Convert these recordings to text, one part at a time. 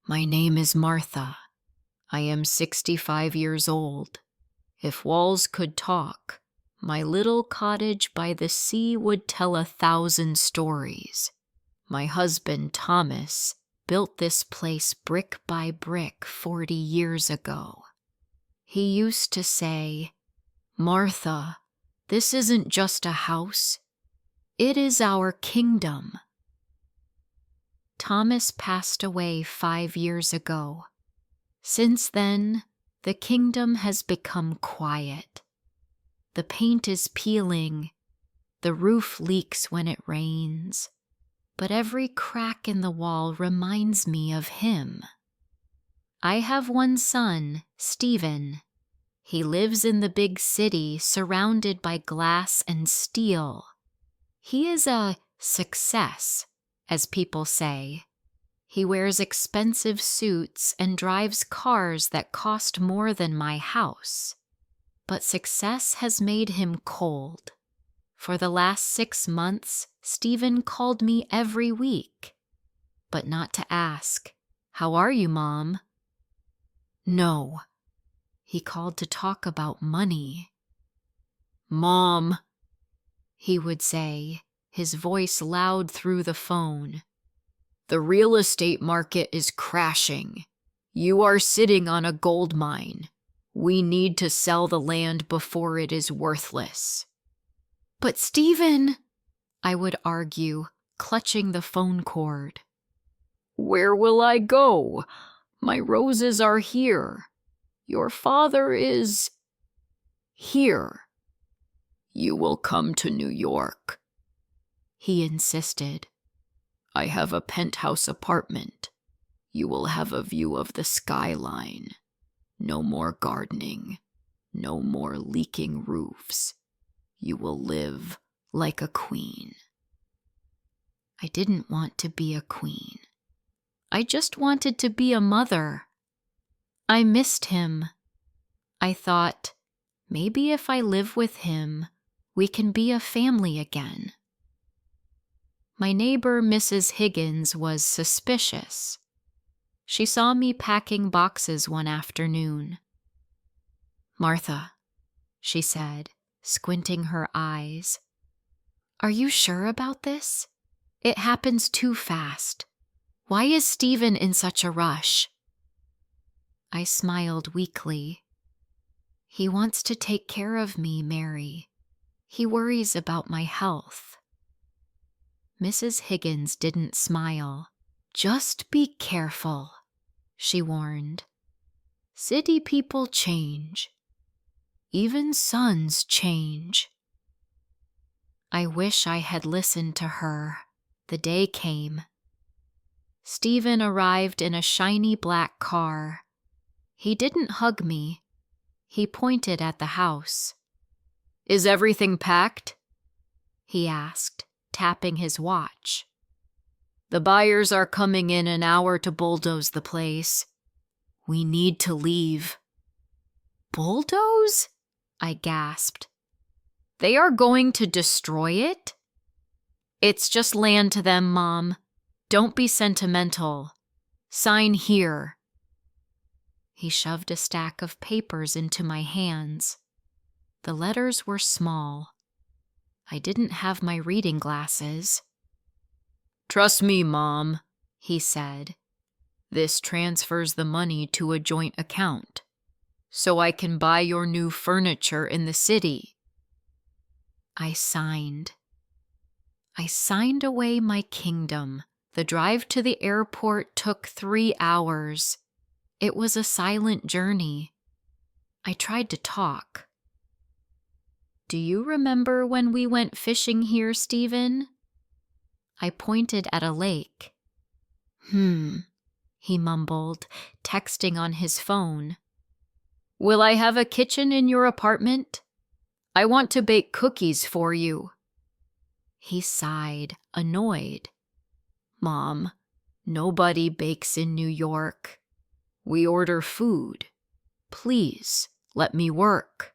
My name is Martha. I am 65 years old. If walls could talk, my little cottage by the sea would tell 1,000 stories. My husband, Thomas, built this place brick by brick 40 years ago. He used to say, "Martha, this isn't just a house. It is our kingdom." Thomas passed away 5 years ago. Since then, the kingdom has become quiet. The paint is peeling, the roof leaks when it rains, but every crack in the wall reminds me of him. I have one son, Stephen. He lives in the big city surrounded by glass and steel. He is a success, as people say. He wears expensive suits and drives cars that cost more than my house. But success has made him cold. For the last 6 months, Stephen called me every week. But not to ask, "How are you, Mom?" No. He called to talk about money. "Mom," he would say, his voice loud through the phone, "the real estate market is crashing. You are sitting on a gold mine. We need to sell the land before it is worthless." "But Stephen," I would argue, clutching the phone cord. "Where will I go? My roses are here. Your father is here. You will come to New York," he insisted. "I have a penthouse apartment. You will have a view of the skyline. No more gardening. No more leaking roofs. You will live like a queen." I didn't want to be a queen. I just wanted to be a mother. I missed him. I thought, maybe if I live with him, we can be a family again. My neighbor, Mrs. Higgins, was suspicious. She saw me packing boxes one afternoon. "Martha," she said, squinting her eyes, "are you sure about this? It happens too fast. Why is Stephen in such a rush?" I smiled weakly. "He wants to take care of me, Mary. He worries about my health." Mrs. Higgins didn't smile. "Just be careful," she warned. "City people change. Even sons change." I wish I had listened to her. The day came. Stephen arrived in a shiny black car. He didn't hug me. He pointed at the house. "Is everything packed?" he asked, tapping his watch. "The buyers are coming in an hour to bulldoze the place. We need to leave." "Bulldoze?" I gasped. "They are going to destroy it?" "It's just land to them, Mom. Don't be sentimental. Sign here." He shoved a stack of papers into my hands. The letters were small. I didn't have my reading glasses. "Trust me, Mom," he said. "This transfers the money to a joint account, so I can buy your new furniture in the city." I signed. I signed away my kingdom. The drive to the airport took 3 hours. It was a silent journey. I tried to talk. "Do you remember when we went fishing here, Stephen?" I pointed at a lake. He mumbled, texting on his phone. "Will I have a kitchen in your apartment? I want to bake cookies for you." He sighed, annoyed. "Mom, nobody bakes in New York. We order food. Please, let me work."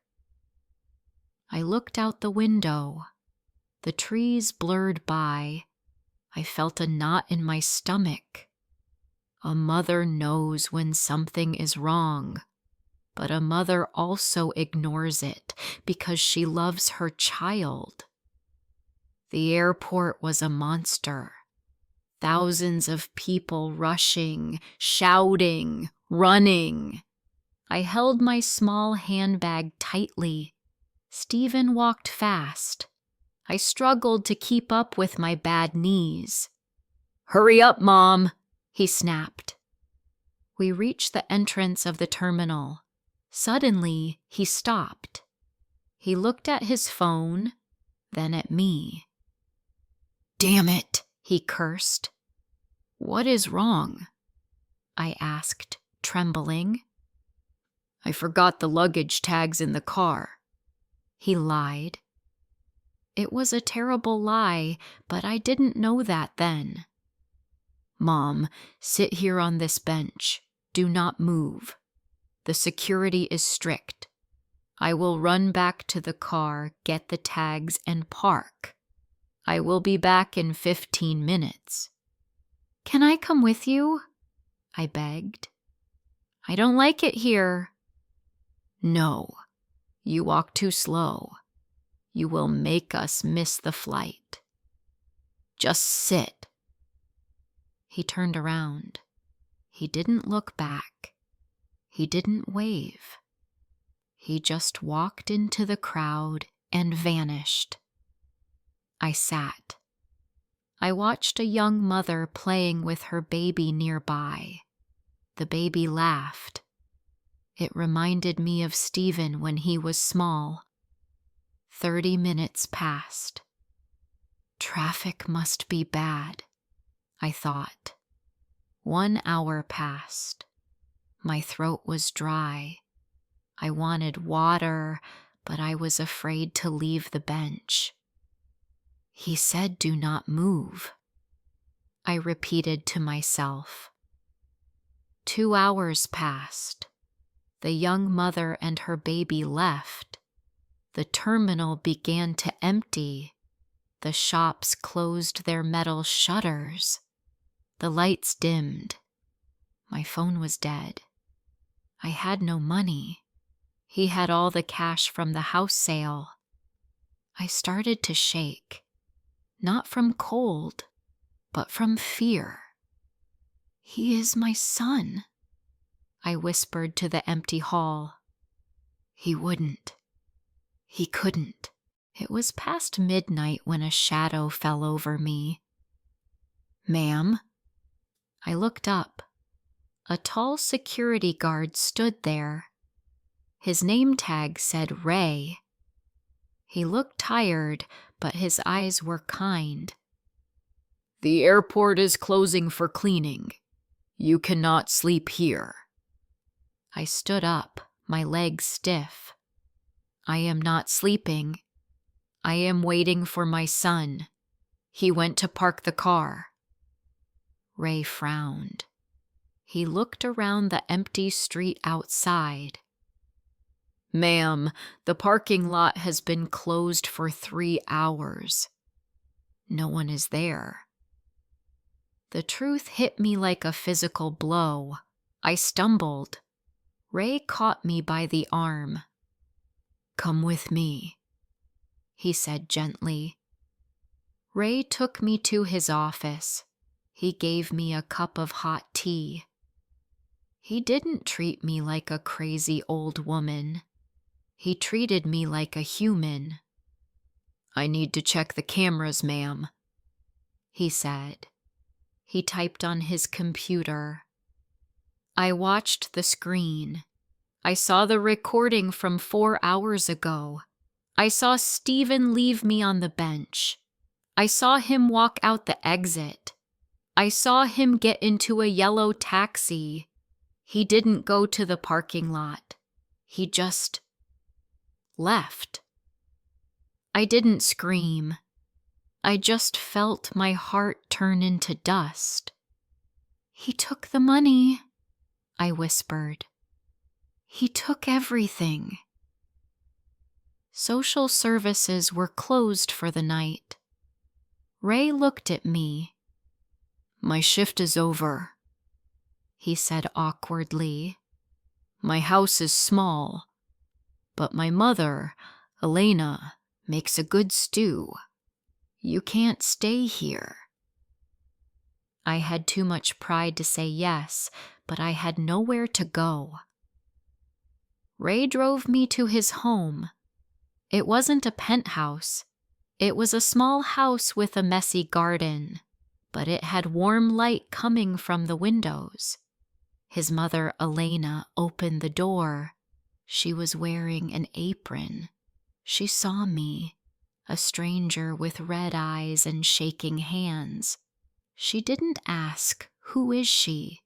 I looked out the window. The trees blurred by. I felt a knot in my stomach. A mother knows when something is wrong, but a mother also ignores it because she loves her child. The airport was a monster. Thousands of people rushing, shouting, running. I held my small handbag tightly. Stephen walked fast. I struggled to keep up with my bad knees. "Hurry up, Mom," he snapped. We reached the entrance of the terminal. Suddenly, he stopped. He looked at his phone, then at me. "Damn it," he cursed. "What is wrong?" I asked, trembling. "I forgot the luggage tags in the car," he lied. It was a terrible lie, but I didn't know that then. "Mom, sit here on this bench. Do not move. The security is strict. I will run back to the car, get the tags, and park. I will be back in 15 minutes. "Can I come with you?" I begged. "I don't like it here." "No, you walk too slow. You will make us miss the flight. Just sit." He turned around. He didn't look back. He didn't wave. He just walked into the crowd and vanished. I sat. I watched a young mother playing with her baby nearby. The baby laughed. It reminded me of Stephen when he was small. 30 minutes passed. Traffic must be bad, I thought. 1 hour passed. My throat was dry. I wanted water, but I was afraid to leave the bench. He said, "Do not move," I repeated to myself. 2 hours passed. The young mother and her baby left. The terminal began to empty. The shops closed their metal shutters. The lights dimmed. My phone was dead. I had no money. He had all the cash from the house sale. I started to shake, not from cold, but from fear. "He is my son," I whispered to the empty hall. He wouldn't. He couldn't. It was past midnight when a shadow fell over me. "Ma'am?" I looked up. A tall security guard stood there. His name tag said Ray. He looked tired, but his eyes were kind. "The airport is closing for cleaning. You cannot sleep here." I stood up, my legs stiff. "I am not sleeping. I am waiting for my son. He went to park the car." Ray frowned. He looked around the empty street outside. "Ma'am, the parking lot has been closed for 3 hours. No one is there." The truth hit me like a physical blow. I stumbled. Ray caught me by the arm. "Come with me," he said gently. Ray took me to his office. He gave me a cup of hot tea. He didn't treat me like a crazy old woman. He treated me like a human. "I need to check the cameras, ma'am," he said. He typed on his computer. I watched the screen. I saw the recording from 4 hours ago. I saw Stephen leave me on the bench. I saw him walk out the exit. I saw him get into a yellow taxi. He didn't go to the parking lot. He just left. I didn't scream. I just felt my heart turn into dust. "He took the money," I whispered. "He took everything." Social services were closed for the night. Ray looked at me. "My shift is over." he said awkwardly. My house is small, but my mother, Elena, makes a good stew. You can't stay here. I had too much pride to say yes, but I had nowhere to go. Ray drove me to his home. It wasn't a penthouse. It was a small house with a messy garden, but it had warm light coming from the windows. His mother, Elena, opened the door. She was wearing an apron. She saw me, a stranger with red eyes and shaking hands. She didn't ask, "Who is she?"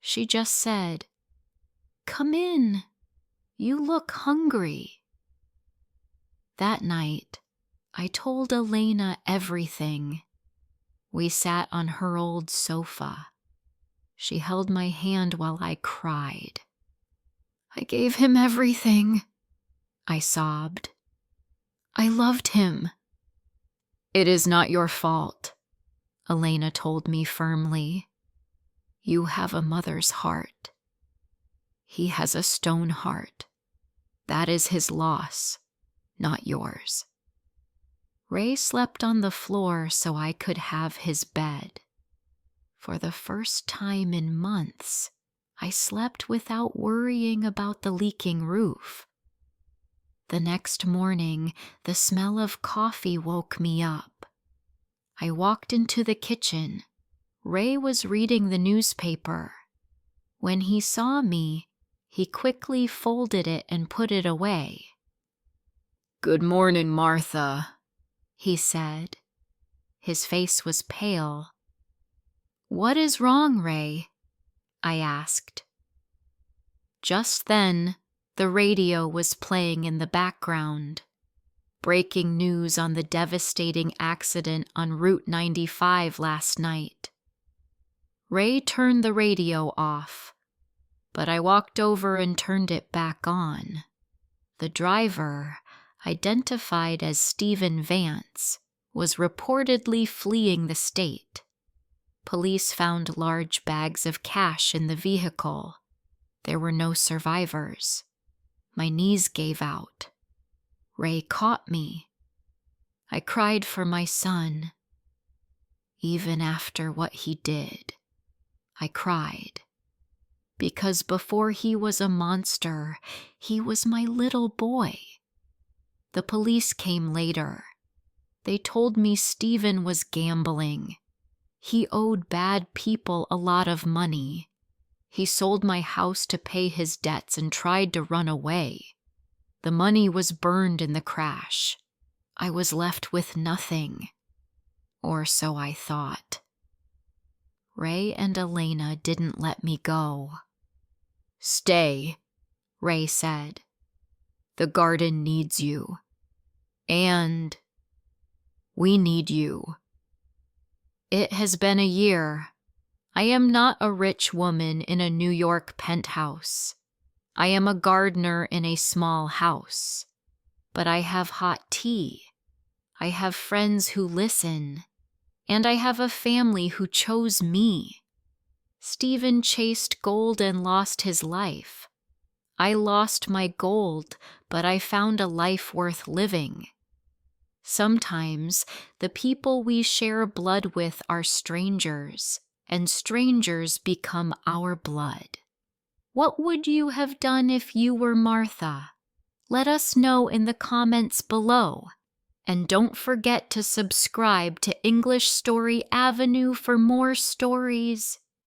She just said, "Come in. You look hungry." That night, I told Elena everything. We sat on her old sofa. She held my hand while I cried. "I gave him everything," I sobbed. "I loved him." "It is not your fault," Elena told me firmly. "You have a mother's heart. He has a stone heart. That is his loss, not yours." Ray slept on the floor so I could have his bed. For the first time in months, I slept without worrying about the leaking roof. The next morning, the smell of coffee woke me up. I walked into the kitchen. Ray was reading the newspaper. When he saw me, he quickly folded it and put it away. "Good morning, Martha," he said. His face was pale. "What is wrong, Ray?" I asked. Just then, the radio was playing in the background. Breaking news on the devastating accident on Route 95 last night. Ray turned the radio off, but I walked over and turned it back on. The driver, identified as Stephen Vance, was reportedly fleeing the state. Police found large bags of cash in the vehicle. There were no survivors. My knees gave out. Ray caught me. I cried for my son. Even after what he did, I cried. Because before he was a monster, he was my little boy. The police came later. They told me Stephen was gambling. He owed bad people a lot of money. He sold my house to pay his debts and tried to run away. The money was burned in the crash. I was left with nothing. Or so I thought. Ray and Elena didn't let me go. "Stay," Ray said. "The garden needs you. And we need you." It has been a year. I am not a rich woman in a New York penthouse. I am a gardener in a small house. But I have hot tea. I have friends who listen. And I have a family who chose me. Stephen chased gold and lost his life. I lost my gold, but I found a life worth living. Sometimes the people we share blood with are strangers, and strangers become our blood. What would you have done if you were Martha? Let us know in the comments below. And don't forget to subscribe to English Story Avenue for more stories.